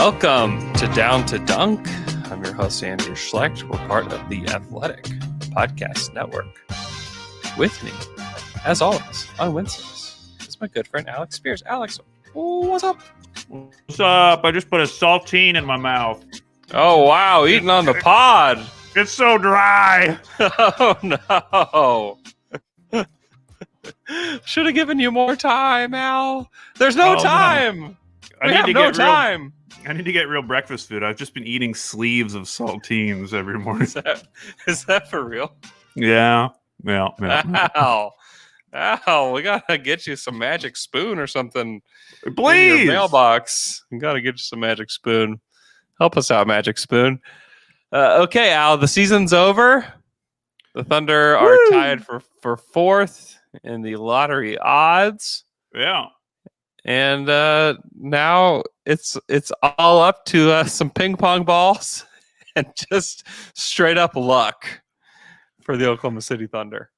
Welcome to Down to Dunk. I'm your host, Andrew Schlecht. We're part of the Athletic Podcast Network. With me, as always, on Wednesdays, is my good friend Alex Spears. Alex, what's up? What's up? I just put a saltine in my mouth. Oh, wow. Eating on the pod. It's so dry. Oh, no. Should have given you more time, Al. There's no time. No. We have no time. I need to get real breakfast food. I've just been eating sleeves of saltines every morning. Is that for real? Yeah. Al, we gotta get you some magic spoon or something. Please. In your mailbox. We gotta get you some magic spoon. Help us out, magic spoon. Okay, Al, the season's over. The Thunder are tied for fourth in the lottery odds. Yeah. And now it's all up to some ping pong balls and just straight up luck for the Oklahoma City Thunder.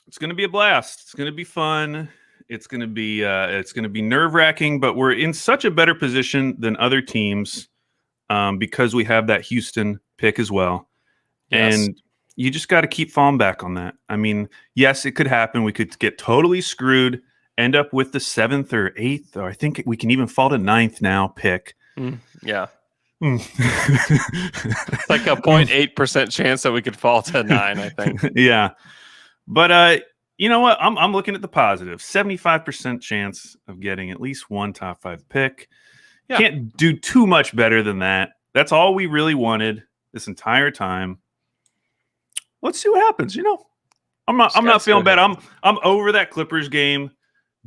It's going to be a blast. It's going to be fun. It's going to be nerve-wracking, but we're in such a better position than other teams because we have that Houston pick as well. Yes. And you just got to keep falling back on that. I mean, yes, it could happen. We could get totally screwed, end up with the 7th or 8th, or I think we can even fall to 9th now pick. Yeah. It's like a 0.8% chance that we could fall to 9, I think. Yeah. But you know what? I'm looking at the positive. 75% chance of getting at least one top 5 pick. Yeah. Can't do too much better than that. That's all we really wanted this entire time. Let's see what happens. You know, I'm not feeling bad. I'm over that Clippers game.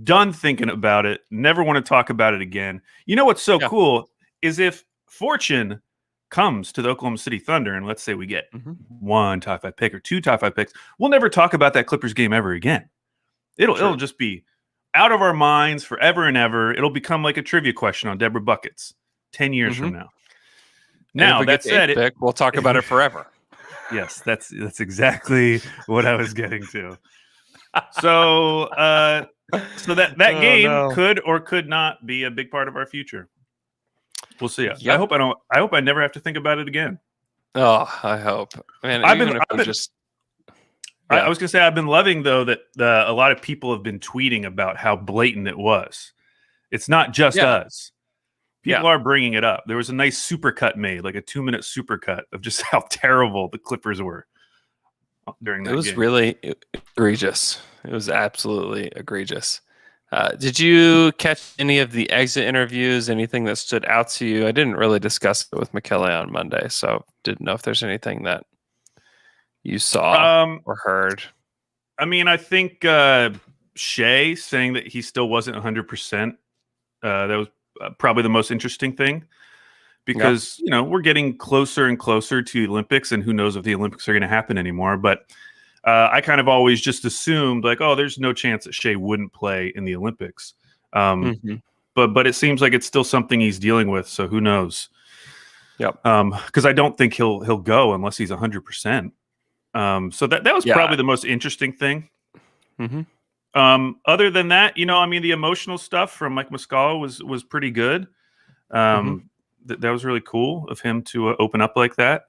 Done thinking about it. Never want to talk about it again. You know what's so cool is if fortune comes to the Oklahoma City Thunder, and let's say we get one top 5 pick or 2 top 5 picks, we'll never talk about that Clippers game ever again. It'll just be out of our minds forever and ever. It'll become like a trivia question on Deborah Buckets 10 years from now. Now, that said, we'll talk about it forever. Yes, that's exactly what I was getting to. So that game could or could not be a big part of our future. We'll see. Yep. I hope I never have to think about it again. Oh, I hope. Man, I was gonna say I've been loving though that a lot of people have been tweeting about how blatant it was. It's not just us. People are bringing it up. There was a nice supercut made, like a 2-minute supercut of just how terrible the Clippers were during that game. It was really egregious. It was absolutely egregious. Did you catch any of the exit interviews? Anything that stood out to you? I didn't really discuss it with Michele on Monday, so didn't know if there's anything that you saw or heard. I mean, I think Shea saying that he still wasn't 100%. That was probably the most interesting thing because, you know, we're getting closer and closer to the Olympics, and who knows if the Olympics are going to happen anymore. But I kind of always just assumed like, oh, there's no chance that Shea wouldn't play in the Olympics. But it seems like it's still something he's dealing with. So who knows? Yep. Because I don't think he'll go unless he's 100%. So that was probably the most interesting thing. Other than that, you know, I mean, the emotional stuff from Mike Muscala was pretty good. That was really cool of him to open up like that.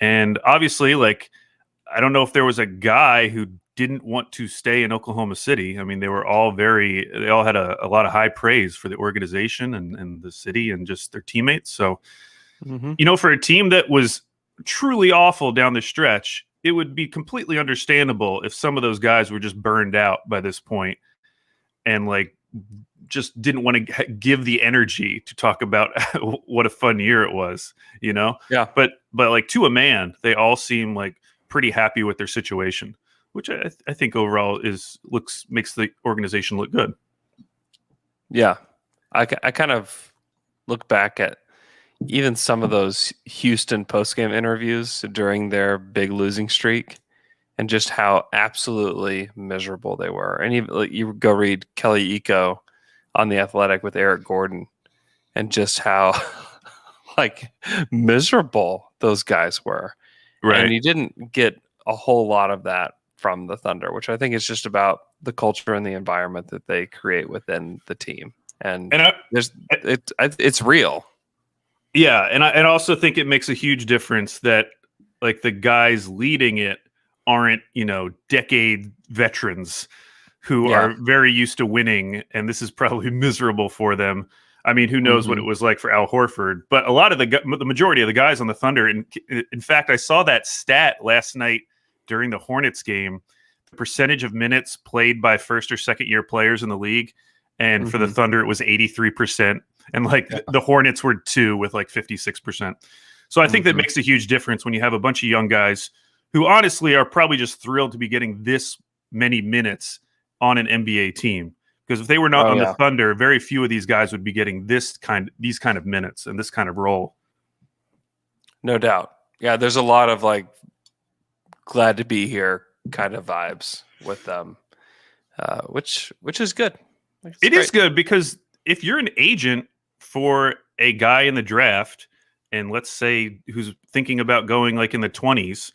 And obviously, like, I don't know if there was a guy who didn't want to stay in Oklahoma City. I mean, they all had a lot of high praise for the organization and the city and just their teammates. So, you know, for a team that was truly awful down the stretch, it would be completely understandable if some of those guys were just burned out by this point and like just didn't want to give the energy to talk about what a fun year it was, you know? Yeah. But like to a man, they all seem like pretty happy with their situation, which I think overall makes the organization look good. Yeah. I kind of look back at even some of those Houston postgame interviews during their big losing streak and just how absolutely miserable they were. And even you go read Kelly Iko on The Athletic with Eric Gordon and just how like miserable those guys were. Right. And you didn't get a whole lot of that from the Thunder, which I think is just about the culture and the environment that they create within the team. And it's real. Yeah, and I also think it makes a huge difference that like the guys leading it aren't, decade veterans who Yeah. are very used to winning, and this is probably miserable for them. I mean, who knows what Hmm. it was like for Al Horford? But a lot of the majority of the guys on the Thunder, and in fact, I saw that stat last night during the Hornets game. The percentage of minutes played by first or second year players in the league, and for the Hmm. Thunder, it was 83%, and like Yeah. the Hornets were two with like 56%. So I think that Hmm. makes a huge difference when you have a bunch of young guys who honestly are probably just thrilled to be getting this many minutes on an NBA team. Because if they were not Oh on the yeah, Thunder, very few of these guys would be getting these kind of minutes and this kind of role. no doubt. Yeah, there's a lot of like glad to be here kind of vibes with them, which is good. Like, it's It is great. good because if you're an agent for a guy in the draft, and let's say who's thinking about going like in the 20s,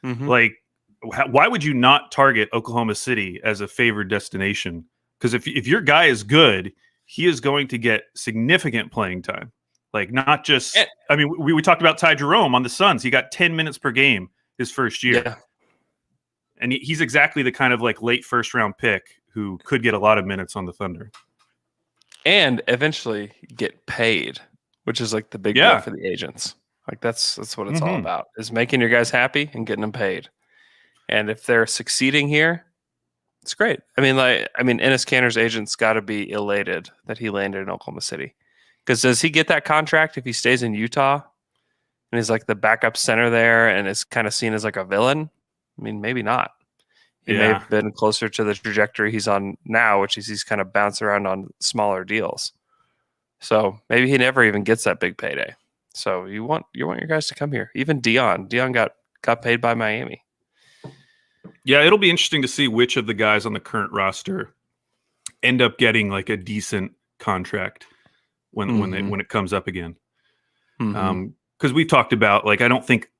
Hmm. like why would you not target Oklahoma City as a favored destination? Because if your guy is good, he is going to get significant playing time. Like not just, And, I mean, we talked about Ty Jerome on the Suns. He got 10 minutes per game his first year, yeah, and he's exactly the kind of like late first round pick who could get a lot of minutes on the Thunder. and eventually get paid, which is like the big deal Yeah. for the agents. Like that's what it's all Mhm. about, is making your guys happy and getting them paid. And if they're succeeding here, it's great. Ennis Canner's agent's got to be elated that he landed in Oklahoma City. Because does he get that contract if he stays in Utah and he's like the backup center there and is kind of seen as like a villain? I mean, maybe not. He may Yeah. have been closer to the trajectory he's on now, which is he's kind of bouncing around on smaller deals. So maybe he never even gets that big payday. So you want your guys to come here. Even Dion got paid by Miami. Yeah, it'll be interesting to see which of the guys on the current roster end up getting like a decent contract when it comes up again. Mm-hmm. Because we've talked about like I don't think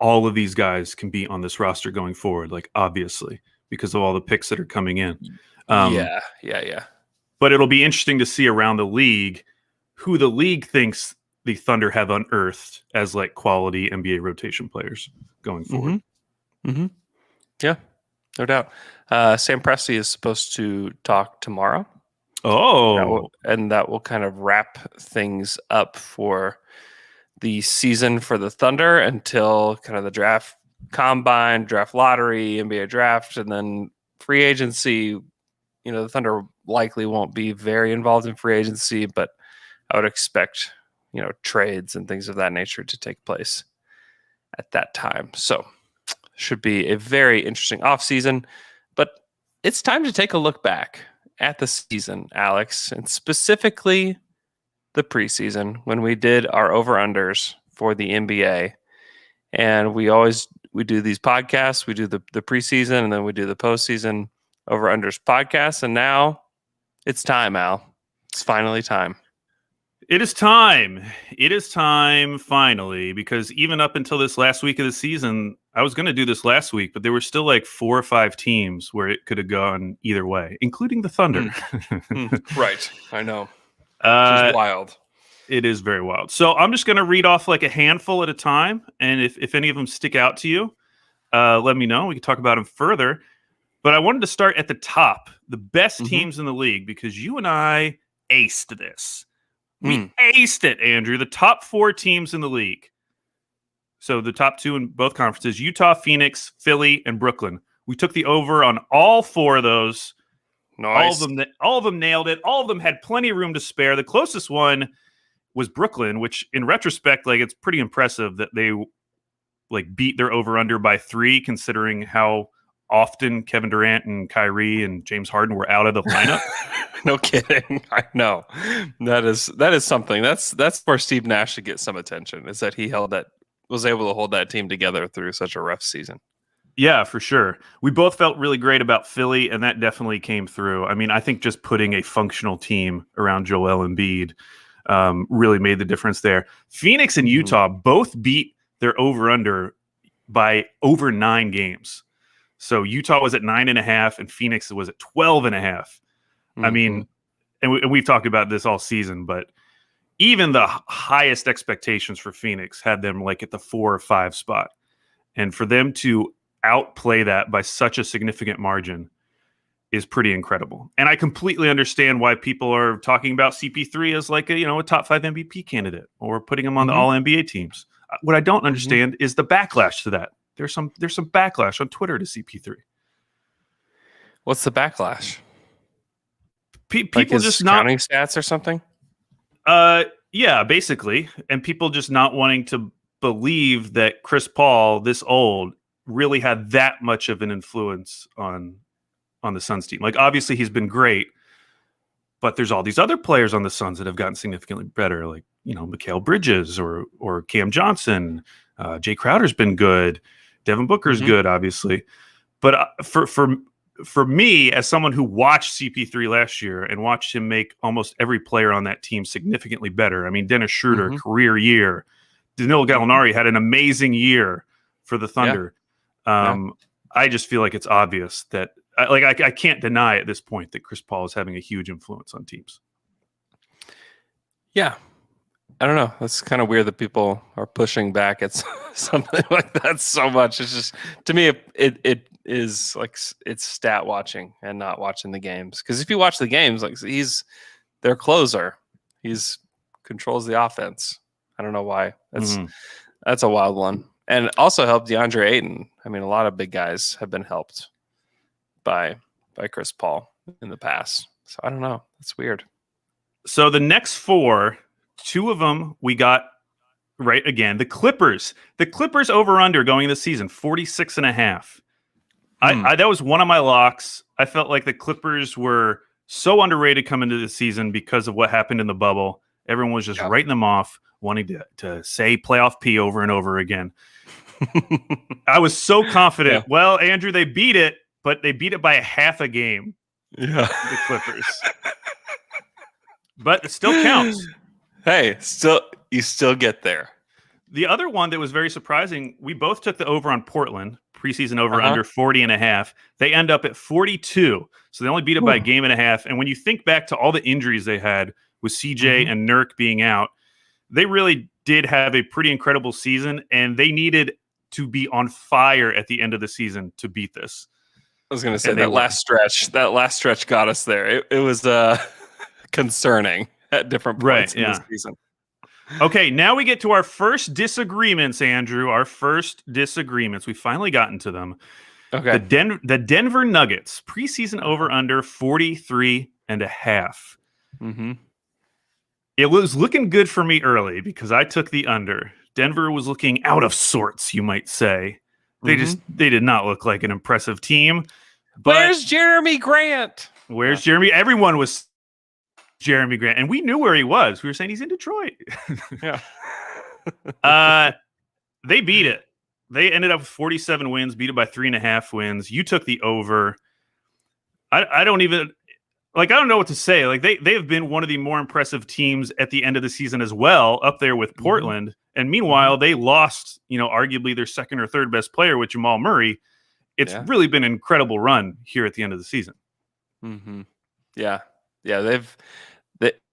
all of these guys can be on this roster going forward. Like obviously because of all the picks that are coming in. Yeah. But it'll be interesting to see around the league who the league thinks the Thunder have unearthed as like quality NBA rotation players going forward. Mm-hmm. Mm-hmm. Yeah, no doubt. Sam Presti is supposed to talk tomorrow. Oh, That will kind of wrap things up for the season for the Thunder until kind of the draft combine, draft lottery, NBA draft, and then free agency. The Thunder likely won't be very involved in free agency, but I would expect, trades and things of that nature to take place at that time. So should be a very interesting offseason. But it's time to take a look back at the season, Alex, and specifically the preseason when we did our over-unders for the NBA. And we do these podcasts, we do the preseason, and then we do the postseason over-unders podcasts. And now it's time, Al. It's finally time. it is time. It is time finally, because even up until this last week of the season, I was going to do this last week, but there were still like 4 or 5 teams where it could have gone either way, including the Thunder. Right. I know. Uh, It's wild. It is very wild. So I'm just going to read off like a handful at a time. And if any of them stick out to you, let me know. We can talk about them further. But I wanted to start at the top, the best teams in the league, because you and I aced this. We aced it, Andrew. The top 4 teams in the league. So the top 2 in both conferences, Utah, Phoenix, Philly, and Brooklyn. We took the over on all 4 of those. Nice. All of them nailed it. All of them had plenty of room to spare. The closest one was Brooklyn, which in retrospect, like it's pretty impressive that they like beat their over under by 3, considering how often Kevin Durant and Kyrie and James Harden were out of the lineup. No kidding. I know. That is something. That's where Steve Nash should get some attention, is that he was able to hold that team together through such a rough season. Yeah, for sure. We both felt really great about Philly, and that definitely came through. I mean, I think just putting a functional team around Joel Embiid really made the difference there. Phoenix and Utah both beat their over-under by over 9 games. So Utah was at 9.5 and Phoenix was at 12.5. I mean, and we've talked about this all season, but even the highest expectations for Phoenix had them like at the 4 or 5 spot. And for them to outplay that by such a significant margin is pretty incredible. And I completely understand why people are talking about CP3 as like a top 5 MVP candidate or putting him on the all NBA teams. What I don't understand is the backlash to that. There's some backlash on Twitter to CP3. What's the backlash? People like his just counting stats or something? Yeah, basically. And people just not wanting to believe that Chris Paul, this old, really had that much of an influence on the Suns team. Like, obviously he's been great, but there's all these other players on the Suns that have gotten significantly better, like, Mikal Bridges or Cam Johnson. Jay Crowder's been good. Devin Booker's good, obviously. But for me, as someone who watched CP3 last year and watched him make almost every player on that team significantly better. I mean, Dennis Schroeder, career year. Danilo Gallinari had an amazing year for the Thunder. I just feel like it's obvious that, I can't deny at this point that Chris Paul is having a huge influence on teams. Yeah. I don't know. It's kind of weird that people are pushing back at something like that so much. It's just, to me, it is like it's stat watching and not watching the games. Because if you watch the games, like, he's their closer. He's controls the offense. I don't know why. That's a wild one. And also helped DeAndre Ayton. I mean, a lot of big guys have been helped by Chris Paul in the past. So I don't know. That's weird. So the next 4, 2 of them we got right again. The Clippers over under going this season, 46.5. That was one of my locks. I felt like the Clippers were so underrated coming into the season because of what happened in the bubble. Everyone was just writing them off, wanting to say playoff P over and over again. I was so confident. Yeah. Well, Andrew, they beat it, but they beat it by a half a game. Yeah, the Clippers. But it still counts. Hey, you still get there. The other one that was very surprising, we both took the over on Portland, preseason over under 40.5. They end up at 42. So they only beat it by a game and a half. And when you think back to all the injuries they had with CJ and Nurk being out, they really did have a pretty incredible season, and they needed to be on fire at the end of the season to beat this. I was going to say that last stretch got us there. It was concerning at different points in the season. Okay, now we get to our first disagreements, Andrew. Our first disagreements. We've finally gotten to them. Okay. The Denver Nuggets, preseason over under 43.5. It was looking good for me early because I took the under. Denver was looking out of sorts, you might say. They did not look like an impressive team. But where's Jeremy Grant? Where's Jeremy? Everyone was Jeremy Grant, and we knew where he was. We were saying he's in Detroit. They beat it. They ended up with 47 wins, beat it by 3.5 wins. You took the over. I don't know what to say. Like, they have been one of the more impressive teams at the end of the season as well, up there with Portland. And meanwhile, they lost, arguably their second or third best player with Jamal Murray. It's really been an incredible run here at the end of the season. Yeah. They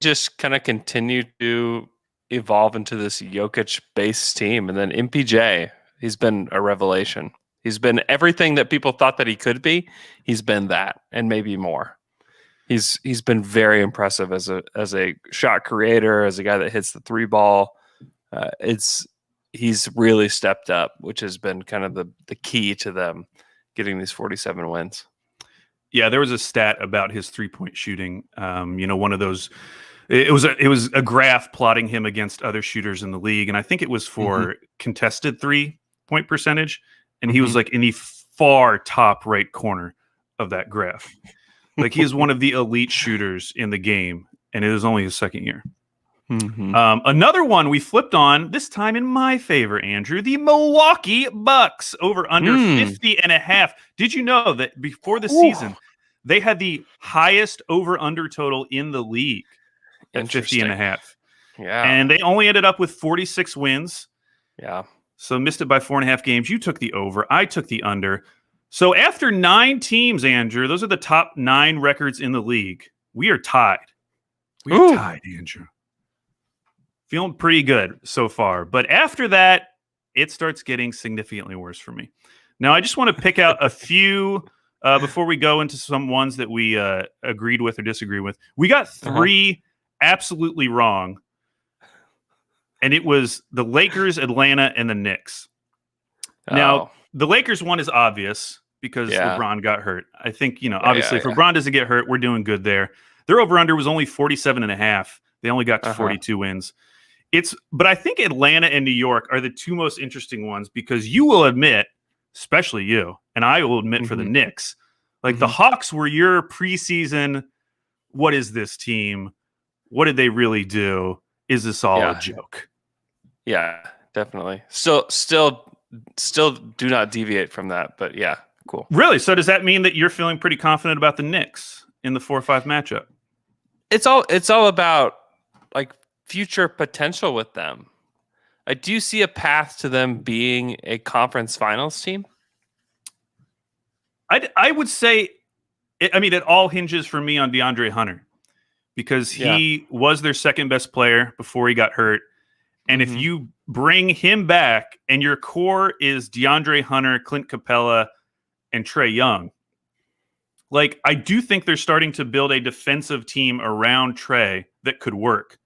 just kind of continue to evolve into this Jokic-based team. And then MPJ, he's been a revelation. He's been everything that people thought that he could be. He's been that, and maybe more. He's been very impressive as a shot creator, as a guy that hits the 3 ball. He's really stepped up, which has been kind of the key to them getting these 47 wins. Yeah, there was a stat about his 3-point shooting. One of those. It was a graph plotting him against other shooters in the league, and I think it was for contested 3-point percentage, and he was like in the far top right corner of that graph. Like, he is one of the elite shooters in the game, and it is only his second year. Another one we flipped on, this time in my favor, Andrew, the Milwaukee Bucks over under 50.5. Did you know that before the season, they had the highest over under total in the league at 50.5? Yeah. And they only ended up with 46 wins. Yeah. So missed it by 4.5 games. You took the over. I took the under. So after 9 teams, Andrew, those are the top 9 records in the league. We are tied. We are tied, Andrew. Feeling pretty good so far. But after that, it starts getting significantly worse for me. Now, I just want to pick out a few before we go into some ones that we agreed with or disagreed with. We got three absolutely wrong, and it was the Lakers, Atlanta, and the Knicks. Now, the Lakers one is obvious because LeBron got hurt. I think, obviously, if LeBron doesn't get hurt, we're doing good there. Their over-under was only 47.5. They only got to 42 wins. But I think Atlanta and New York are the two most interesting ones because you will admit, especially you, and I will admit for the Knicks, like the Hawks were your preseason, what is this team? What did they really do? Is this all a joke? Yeah, definitely. Still do not deviate from that, but yeah, cool. Really? So does that mean that you're feeling pretty confident about the Knicks in the 4-5 matchup? It's all about like future potential with them. I do see a path to them being a conference finals team. I would say, it all hinges for me on DeAndre Hunter because he was their second best player before he got hurt. And if you bring him back and your core is DeAndre Hunter, Clint Capella, and Trae Young, like I do think they're starting to build a defensive team around Trae that could work.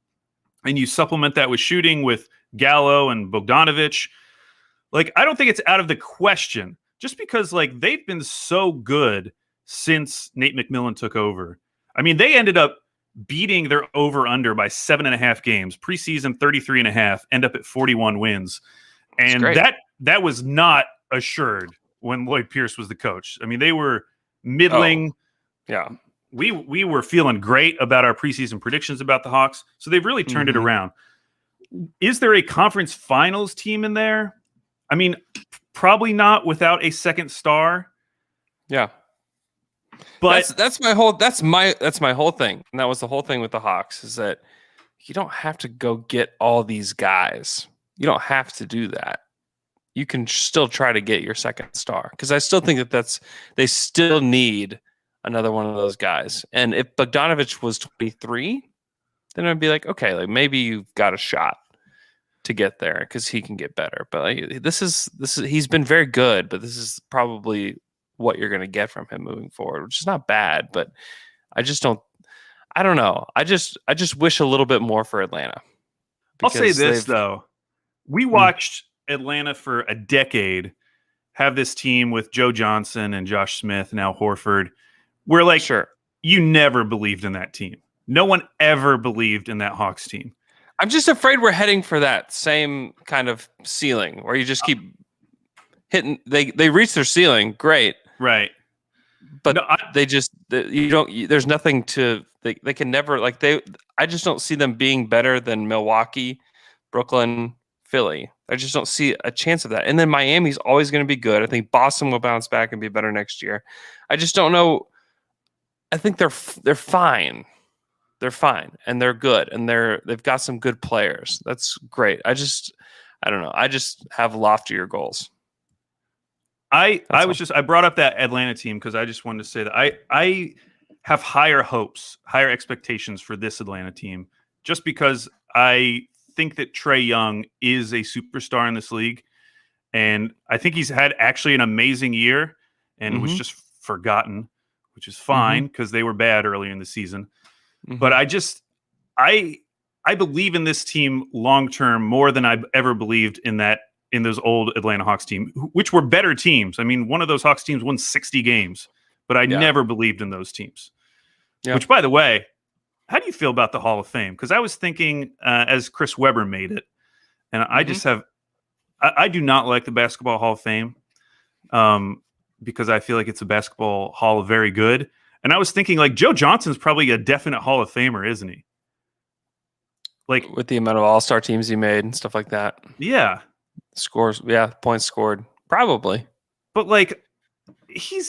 And you supplement that with shooting with Gallo and Bogdanovic. Like, I don't think it's out of the question just because, like, they've been so good since Nate McMillan took over. I mean, they ended up beating their over-under by 7.5 games. Preseason, 33.5, end up at 41 wins. And that was not assured when Lloyd Pierce was the coach. I mean, they were middling. Yeah. We were feeling great about our preseason predictions about the Hawks, so they've really turned it around. Is there a conference finals team in there? I mean, probably not without a second star. Yeah, but that's my whole thing, and that was the whole thing with the Hawks is that you don't have to go get all these guys. You don't have to do that. You can still try to get your second star because I still think that they still need another one of those guys. And if Bogdanovic was 23, then I'd be like, okay, like maybe you've got a shot to get there because he can get better. But like, this is he's been very good, but this is probably what you're going to get from him moving forward, which is not bad. But I don't know. I just wish a little bit more for Atlanta. I'll say this though, we watched Atlanta for a decade have this team with Joe Johnson and Josh Smith, now Horford. We're like, you never believed in that team. No one ever believed in that Hawks team. I'm just afraid we're heading for that same kind of ceiling where you just keep hitting. They reach their ceiling, great, right? But there's nothing to. They can never I just don't see them being better than Milwaukee, Brooklyn, Philly. I just don't see a chance of that. And then Miami's always going to be good. I think Boston will bounce back and be better next year. I just don't know. I think they're fine. They're fine and they're good and they've got some good players. That's great. I don't know. I just have loftier goals. I brought up that Atlanta team because I just wanted to say that I have higher hopes, higher expectations for this Atlanta team just because I think that Trae Young is a superstar in this league. And I think he's had actually an amazing year and was just forgotten, which is fine because they were bad earlier in the season. But I believe in this team long term more than I've ever believed in those old Atlanta Hawks team, which were better teams. I mean, one of those Hawks teams won 60 games, but I never believed in those teams. Yeah. Which, by the way, how do you feel about the Hall of Fame? Because I was thinking as Chris Webber made it, and I just I do not like the Basketball Hall of Fame because I feel like it's a basketball hall of very good. And I was thinking, like, Joe Johnson's probably a definite Hall of Famer, isn't he? Like, with the amount of all-star teams he made and stuff like that. Yeah. Scores, points scored. Probably. But, like, he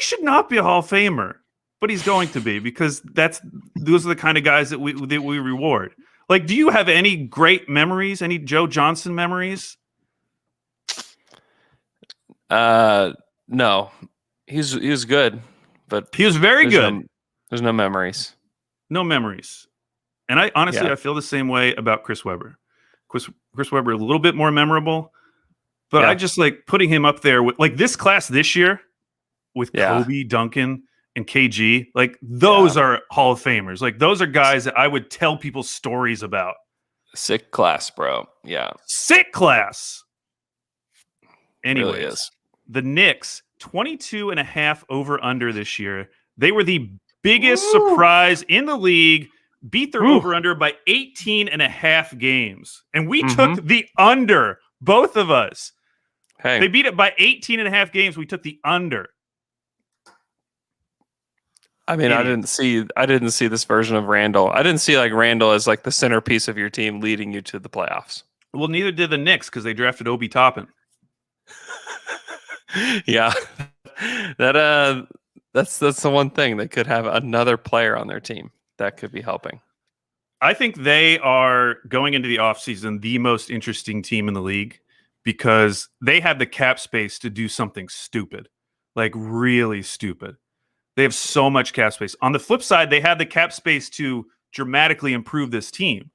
should not be a Hall of Famer, but he's going to be because those are the kind of guys that we reward. Like, do you have any great memories, any Joe Johnson memories? No. He was good. But he was very good. There's no memories. No memories. And I honestly, Yeah. I feel the same way about Chris Webber. Chris Webber, a little bit more memorable, but I Yeah. just like putting him up there with like this class this year with Yeah. Kobe, Duncan, and KG. Like Yeah. those are Hall of Famers. Like those are guys that I would tell people stories about. Sick class, bro. Yeah. Sick class. Really Anyways, is. the Knicks, 22 and a half over under this year. They were the biggest Woo! surprise in the league, beat their Woo. over under by 18 and a half games. And we Mhm. took the under, both of us. Hey. They beat it by 18 and a half games. We took the under. I mean, Idiots. I didn't see this version of Randall. I didn't see like Randall as like the centerpiece of your team leading you to the playoffs. Well, neither did the Knicks because they drafted Obi Toppin. Yeah. That's the one thing. They could have another player on their team that could be helping. I think they are going into the offseason the most interesting team in the league because they have the cap space to do something stupid, like really stupid. They have so much cap space. On the flip side, they have the cap space to dramatically improve this team.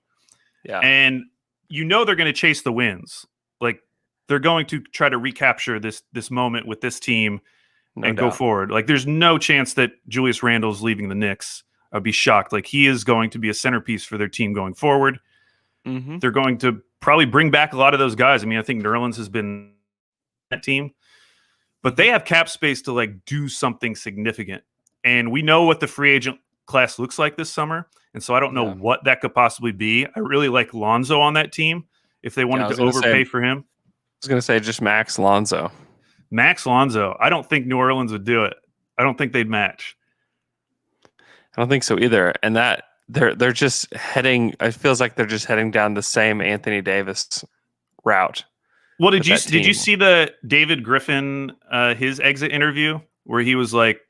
Yeah. And you know they're going to chase the wins. Like they're going to try to recapture this moment with this team and go forward. Like there's no chance that Julius Randle's leaving the Knicks. I'd be shocked. Like he is going to be a centerpiece for their team going forward. Mm-hmm. They're going to probably bring back a lot of those guys. I mean, I think Nerlens has been that team, but they have cap space to like do something significant. And we know what the free agent class looks like this summer. And so I don't know what that could possibly be. I really like Lonzo on that team if they wanted to overpay for him. I was going to say just Max Lonzo. Max Lonzo. I don't think New Orleans would do it. I don't think they'd match. I don't think so either. And that they're just heading. It feels like they're just heading down the same Anthony Davis route. Well, did you see the David Griffin his exit interview where he was like,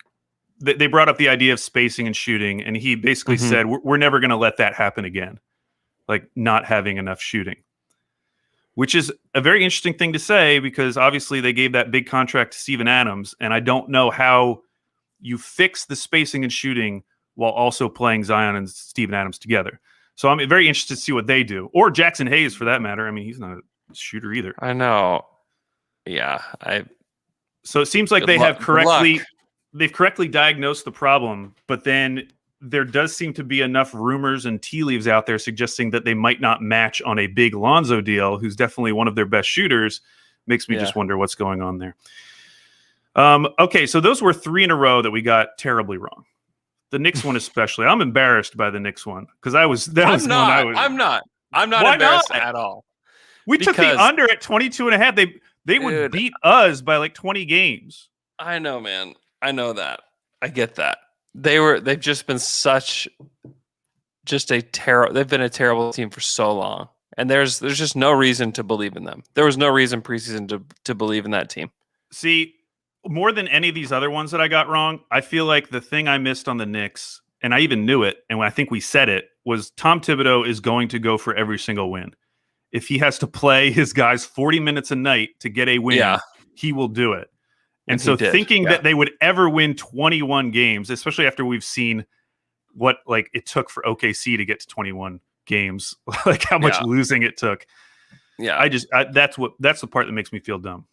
they brought up the idea of spacing and shooting, and he basically said, "We're never going to let that happen again," like not having enough shooting, which is a very interesting thing to say because obviously they gave that big contract to Steven Adams, and I don't know how you fix the spacing and shooting while also playing Zion and Steven Adams together. So I'm very interested to see what they do, or Jackson Hayes for that matter. I mean, he's not a shooter either. I know. Yeah, So it seems like they've correctly diagnosed the problem, but then there does seem to be enough rumors and tea leaves out there suggesting that they might not match on a big Lonzo deal, who's definitely one of their best shooters. Makes me just wonder what's going on there. Okay, so those were 3 in a row that we got terribly wrong. The Knicks one especially. I'm embarrassed by the Knicks one because I'm not embarrassed at all. We took the under at 22 and a half. They would beat us by like 20 games. I know, man. I know that. I get that. They've just been they've been a terrible team for so long. And there's just no reason to believe in them. There was no reason preseason to believe in that team. See, more than any of these other ones that I got wrong, I feel like the thing I missed on the Knicks, and I even knew it, and I think we said it, was Tom Thibodeau is going to go for every single win. If he has to play his guys 40 minutes a night to get a win, he will do it. And so thinking that they would ever win 21 games, especially after we've seen what like it took for OKC to get to 21 games, like how much losing it took. Yeah. That's the part that makes me feel dumb.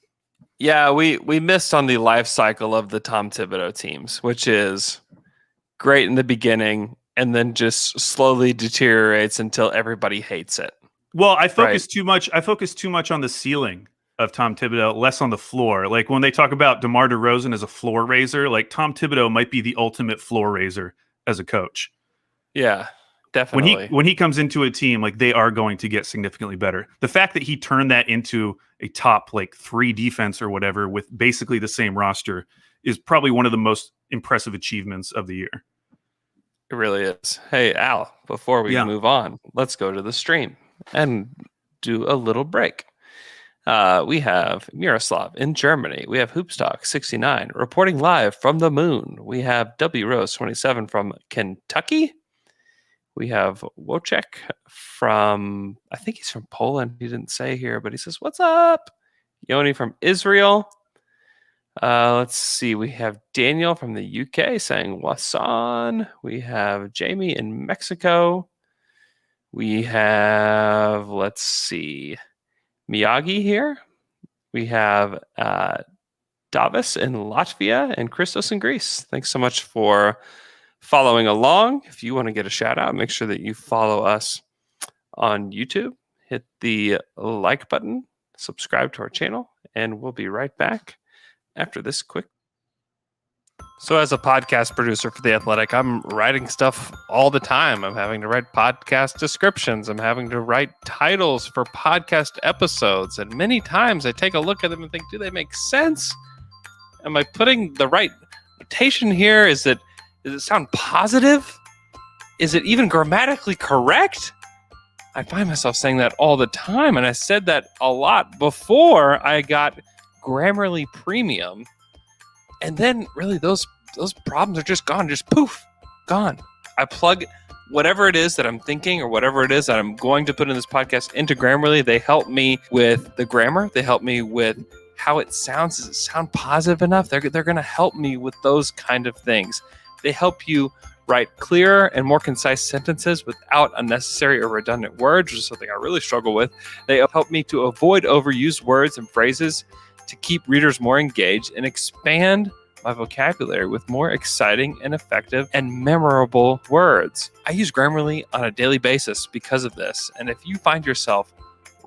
Yeah, we missed on the life cycle of the Tom Thibodeau teams, which is great in the beginning and then just slowly deteriorates until everybody hates it. Well, I focus too much on the ceiling of Tom Thibodeau, less on the floor. Like when they talk about DeMar DeRozan as a floor raiser, like Tom Thibodeau might be the ultimate floor raiser as a coach. Yeah, definitely. When he comes into a team, like they are going to get significantly better. The fact that he turned that into a top like 3 defense or whatever with basically the same roster is probably one of the most impressive achievements of the year. It really is. Hey, Al, before we move on, let's go to the stream and do a little break. We have Miroslav in Germany. We have Hoopstock69 reporting live from the moon. We have W Rose 27 from Kentucky. We have Wojciech from, I think he's from Poland. He didn't say here, but he says, "What's up?" Yoni from Israel. Let's see. We have Daniel from the UK saying, "What's on?" We have Jamie in Mexico. We have, let's see, Miyagi here. We have Davis in Latvia and Christos in Greece. Thanks so much for following along. If you want to get a shout out, make sure that you follow us on YouTube. Hit the like button, subscribe to our channel, and we'll be right back after this quick. So as a podcast producer for The Athletic, I'm writing stuff all the time. I'm having to write podcast descriptions. I'm having to write titles for podcast episodes. And many times I take a look at them and think, do they make sense? Am I putting the right notation here? Does it sound positive? Is it even grammatically correct? I find myself saying that all the time. And I said that a lot before I got Grammarly Premium. And then really those problems are just gone, just poof, gone. I plug whatever it is that I'm thinking or whatever it is that I'm going to put in this podcast into Grammarly. They help me with the grammar. They help me with how it sounds. Does it sound positive enough? They're going to help me with those kind of things. They help you write clearer and more concise sentences without unnecessary or redundant words, which is something I really struggle with. They help me to avoid overused words and phrases, to keep readers more engaged and expand my vocabulary with more exciting and effective and memorable words. I use Grammarly on a daily basis because of this. And if you find yourself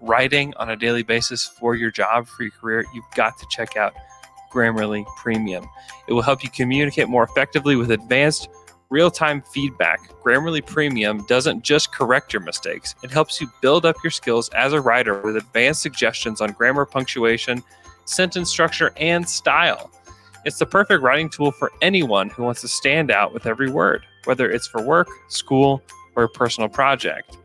writing on a daily basis for your job, for your career, you've got to check out Grammarly Premium. It will help you communicate more effectively with advanced real-time feedback. Grammarly Premium doesn't just correct your mistakes. It helps you build up your skills as a writer with advanced suggestions on grammar, punctuation, sentence structure, and style. It's the perfect writing tool for anyone who wants to stand out with every word, whether it's for work, school, or a personal project.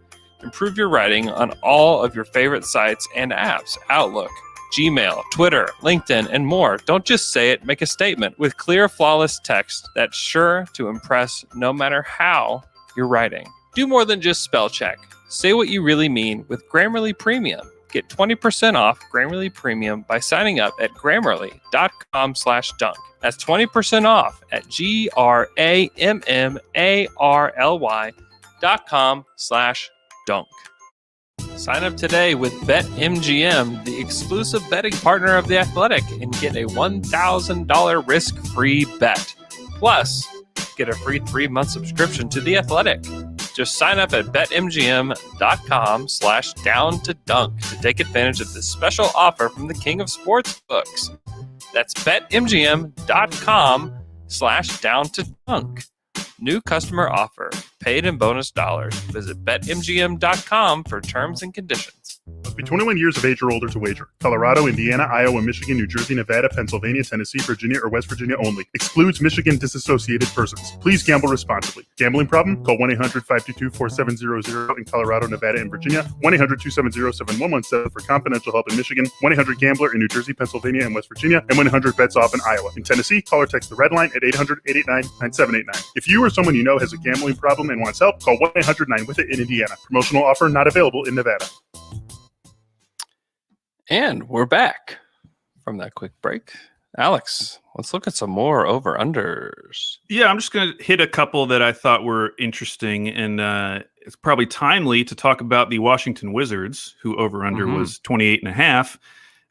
Improve your writing on all of your favorite sites and apps: Outlook, Gmail, Twitter, LinkedIn, and more. Don't just say it, make a statement with clear, flawless text that's sure to impress no matter how you're writing. Do more than just spell check. Say what you really mean with Grammarly Premium. Get 20% off Grammarly Premium by signing up at Grammarly.com/dunk. That's 20% off at GRAMMARLY.com/dunk. Sign up today with BetMGM, the exclusive betting partner of The Athletic, and get a $1,000 risk-free bet. Plus, get a free 3-month subscription to The Athletic. Just sign up at betmgm.com/down-to-dunk to take advantage of this special offer from the king of sportsbooks. That's betmgm.com/down-to-dunk. New customer offer. Paid in bonus dollars. Visit betmgm.com for terms and conditions. Must be 21 years of age or older to wager. Colorado, Indiana, Iowa, Michigan, New Jersey, Nevada, Pennsylvania, Tennessee, Virginia, or West Virginia only. Excludes Michigan disassociated persons. Please gamble responsibly. Gambling problem? Call 1-800-522-4700 in Colorado, Nevada, and Virginia. 1-800-270-7117 for confidential help in Michigan. 1-800-GAMBLER in New Jersey, Pennsylvania, and West Virginia. And 1-800-BETS-OFF in Iowa. In Tennessee, call or text the red line at 800-889-9789. If you or someone you know has a gambling problem and wants help, call 1-800-9-WITH-IT in Indiana. Promotional offer not available in Nevada. And we're back from that quick break. Alex, let's look at some more over-unders. Yeah, I'm just going to hit a couple that I thought were interesting, and it's probably timely to talk about the Washington Wizards, who over-under was 28.5,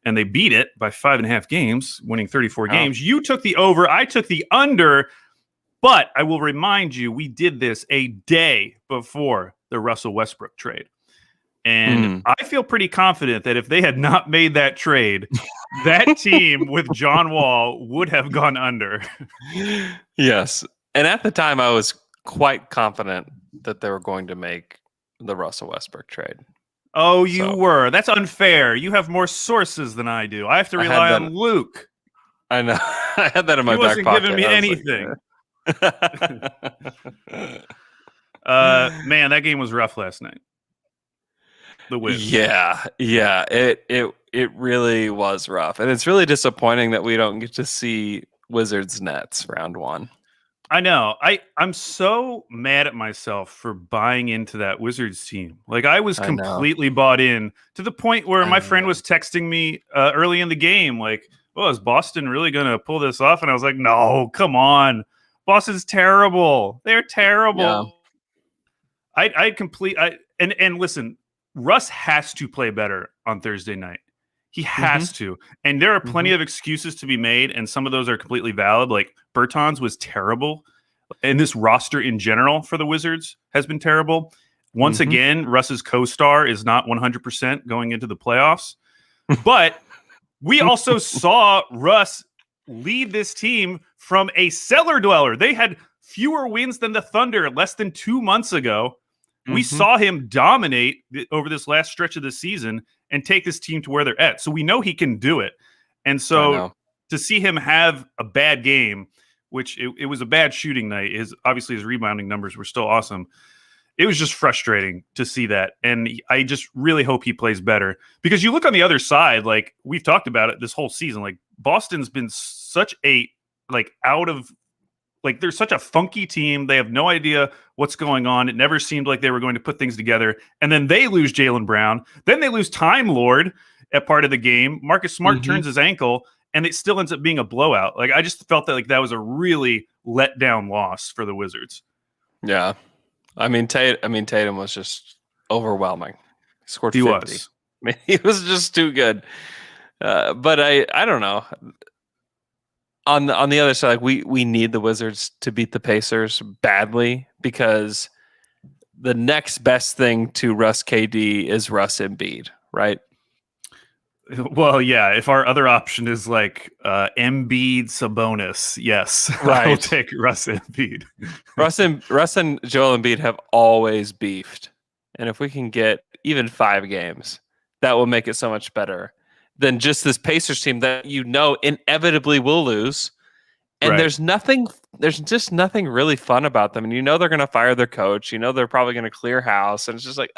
and they beat it by 5.5 games, winning 34 games. You took the over, I took the under, but I will remind you, we did this a day before the Russell Westbrook trade. And I feel pretty confident that if they had not made that trade, that team with John Wall would have gone under. Yes. And at the time, I was quite confident that they were going to make the Russell Westbrook trade. Oh, you were. That's unfair. You have more sources than I do. I have to rely on Luke. I know. I had that in my back pocket. He wasn't giving me anything. Man, that game was rough last night. The win. Yeah. It really was rough. And it's really disappointing that we don't get to see Wizards Nets round 1. I know. I'm so mad at myself for buying into that Wizards team. Like, I was completely bought in to the point where my friend was texting me early in the game, like, oh, is Boston really going to pull this off? And I was like, no, come on. Boston's terrible. They're terrible. Yeah. And listen, Russ has to play better on Thursday night. He has to. And there are plenty of excuses to be made, and some of those are completely valid. Like Bertans was terrible. And this roster in general for the Wizards has been terrible. Once again, Russ's co-star is not 100% going into the playoffs. But we also saw Russ lead this team from a cellar dweller. They had fewer wins than the Thunder less than 2 months ago. We saw him dominate over this last stretch of the season and take this team to where they're at. So we know he can do it. And so to see him have a bad game, which it was a bad shooting night, obviously his rebounding numbers were still awesome. It was just frustrating to see that. And I just really hope he plays better, because you look on the other side, like we've talked about it this whole season, like Boston's been such a they're such a funky team. They have no idea what's going on. It never seemed like they were going to put things together. And then they lose Jaylen Brown. Then they lose Time Lord at part of the game. Marcus Smart turns his ankle, and it still ends up being a blowout. Like I just felt that was a really let down loss for the Wizards. Yeah. I mean, Tatum was just overwhelming. He scored 50. Was. I mean, he was just too good. But I don't know. On the other side, like we need the Wizards to beat the Pacers badly, because the next best thing to Russ KD is Russ Embiid, right? Well, yeah. If our other option is like Embiid Sabonis, yes, right. I'll take Russ Embiid. Russ and Joel Embiid have always beefed, and if we can get even 5 games, that will make it so much better than just this Pacers team that inevitably will lose. And right. there's just nothing really fun about them. And they're going to fire their coach. They're probably going to clear house. And it's just like,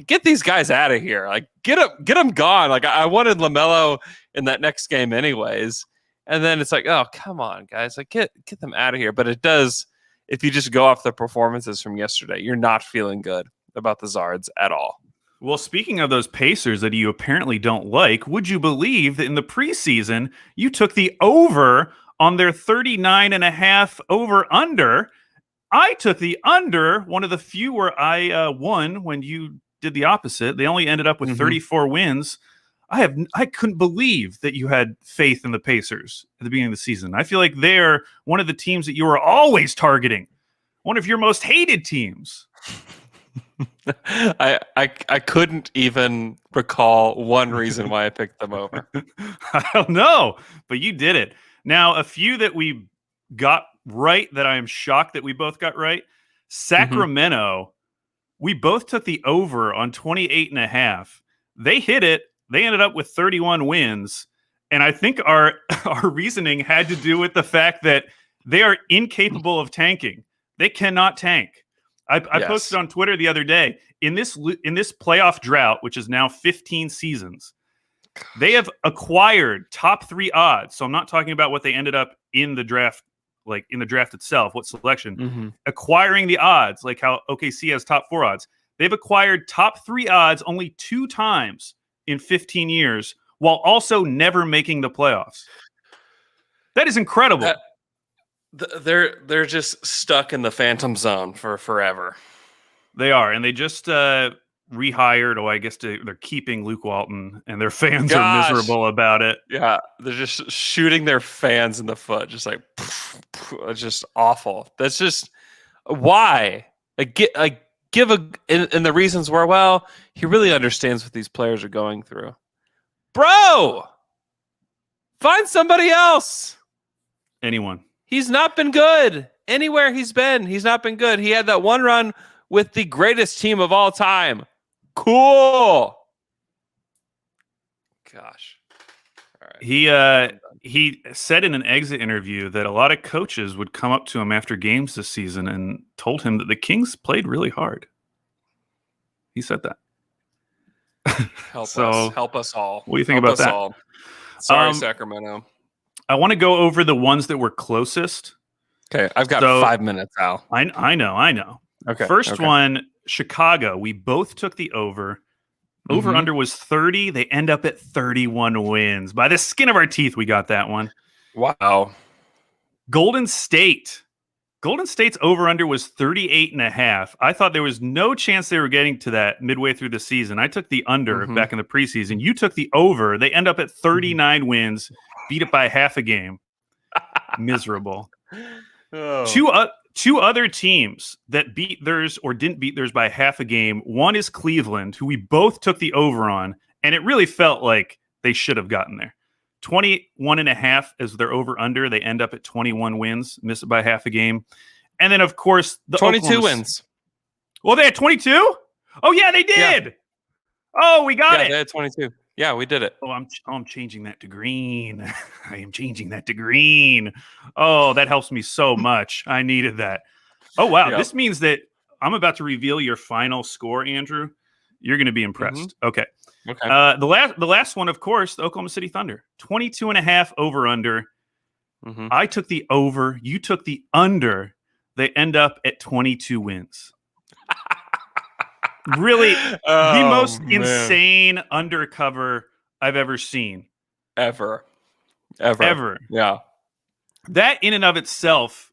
get these guys out of here. Like, get them gone. Like, I wanted LaMelo in that next game anyways. And then it's like, oh, come on, guys. Like, get them out of here. But it does, if you just go off the performances from yesterday, you're not feeling good about the Zards at all. Well, speaking of those Pacers that you apparently don't like, would you believe that in the preseason, you took the over on their 39.5 over-under? I took the under, one of the few where I won when you did the opposite. They only ended up with 34 wins. I couldn't believe that you had faith in the Pacers at the beginning of the season. I feel like they're one of the teams that you were always targeting, one of your most hated teams. I couldn't even recall one reason why I picked them over. I don't know, but you did it. Now, a few that we got right that I am shocked that we both got right. Sacramento, we both took the over on 28.5. They hit it. They ended up with 31 wins. And I think our reasoning had to do with the fact that they are incapable of tanking. They cannot tank. I posted on Twitter the other day, in this playoff drought, which is now 15 seasons, they have acquired top 3 odds. So I'm not talking about what they ended up in the draft, like in the draft itself, what selection, acquiring the odds, like how OKC has top 4 odds. They've acquired top 3 odds only 2 times in 15 years, while also never making the playoffs. That is incredible. They're just stuck in the phantom zone for forever. They are, and they just rehired. I guess they're keeping Luke Walton, and their fans are miserable about it. Yeah, they're just shooting their fans in the foot, just like it's just awful. That's just why. Give and the reasons were, well, he really understands what these players are going through. Bro, find somebody else. Anyone. He's not been good. Anywhere he's been, he's not been good. He had that one run with the greatest team of all time. Cool. Gosh. All right. He said in an exit interview that a lot of coaches would come up to him after games this season and told him that the Kings played really hard. He said that. Help us all. What do you think about that? All. Sorry, Sacramento. I want to go over the ones that were closest. Okay, I've got 5 minutes, Al. I know. Okay. First one, Chicago. We both took the over. Over-under was 30. They end up at 31 wins. By the skin of our teeth, we got that one. Wow. Golden State. Golden State's over-under was 38.5. I thought there was no chance they were getting to that midway through the season. I took the under back in the preseason. You took the over. They end up at 39 wins, beat it by half a game. Miserable. Oh. Two other teams that beat theirs or didn't beat theirs by half a game. One is Cleveland, who we both took the over on, and it really felt like they should have gotten there. 21.5 as their over-under. They end up at 21 wins, miss it by half a game. And then, of course, the 22 wins. Well, they had 22? Oh, yeah, they did. Yeah. Oh, we got it. They had 22. Yeah, we did it. Oh, I'm changing that to green. I am changing that to green. Oh, that helps me so much. I needed that. Oh, wow. Yep. This means that I'm about to reveal your final score, Andrew. You're going to be impressed. Okay. The last one, of course, the Oklahoma City Thunder. 22.5 over-under. I took the over. You took the under. They end up at 22 wins. Really, the most insane undercover I've ever seen. Ever. Yeah. That in and of itself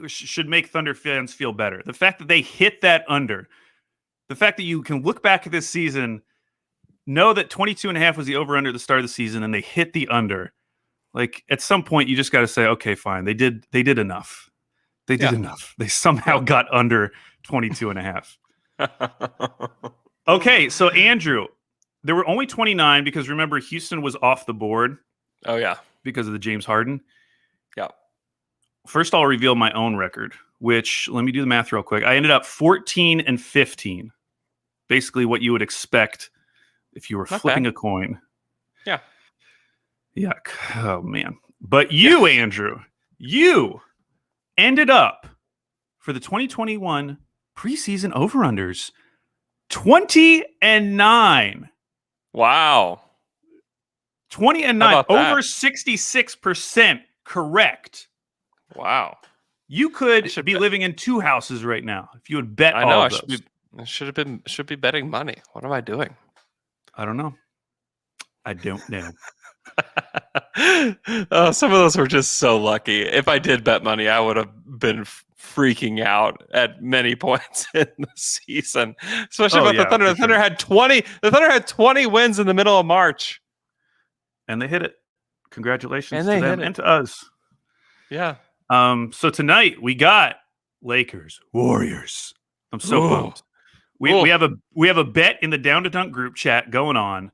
should make Thunder fans feel better. The fact that they hit that under, the fact that you can look back at this season, know that 22.5 was the over-under at the start of the season, and they hit the under. Like, at some point, you just got to say, okay, fine. They did enough. They did enough. They somehow got under 22.5. Okay, so Andrew, there were only 29 because remember Houston was off the board. Oh yeah, because of the James Harden. Yeah. First, I'll reveal my own record, which let me do the math real quick. I ended up 14-15, basically what you would expect if you were flipping a coin. Yeah. Yuck. Oh man. But you, Andrew, you ended up for the 2021 preseason over-unders 20-9. Wow. 20-9, over 66% correct. Wow. You could be living in two houses right now if you would bet all of those. I should be betting money. What am I doing? I don't know. Oh, some of those were just so lucky. If I did bet money, I would have been freaking out at many points in the season, especially with the Thunder. The Thunder had 20. The Thunder had 20 wins in the middle of March, and they hit it. Congratulations to them and to us. Yeah. So tonight we got Lakers Warriors. I'm so pumped. We have a bet in the Down to Dunk group chat going on.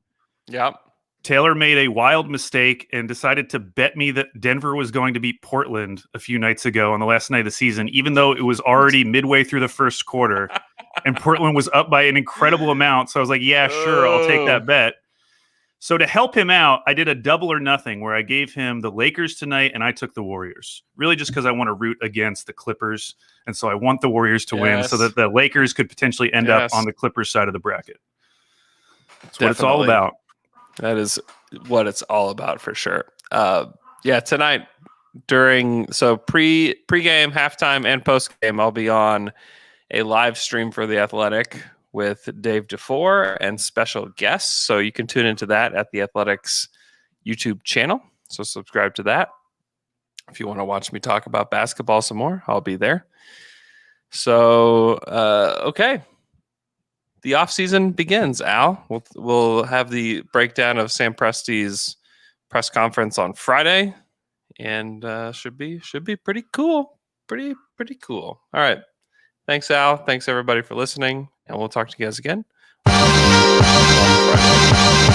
Yep. Taylor made a wild mistake and decided to bet me that Denver was going to beat Portland a few nights ago on the last night of the season, even though it was already midway through the first quarter and Portland was up by an incredible amount. So I was like, yeah, sure, I'll take that bet. So to help him out, I did a double or nothing where I gave him the Lakers tonight and I took the Warriors, really just because I want to root against the Clippers. And so I want the Warriors to win so that the Lakers could potentially end up on the Clippers side of the bracket. That's what it's all about. That is what it's all about for sure. Tonight pregame, halftime, and postgame, I'll be on a live stream for The Athletic with Dave DeFore and special guests. So you can tune into that at The Athletic's YouTube channel. So subscribe to that. If you want to watch me talk about basketball some more, I'll be there. So, okay. The offseason begins, Al. We'll have the breakdown of Sam Presti's press conference on Friday, and should be pretty cool. Pretty cool. All right. Thanks, Al. Thanks, everybody, for listening, and we'll talk to you guys again on Friday.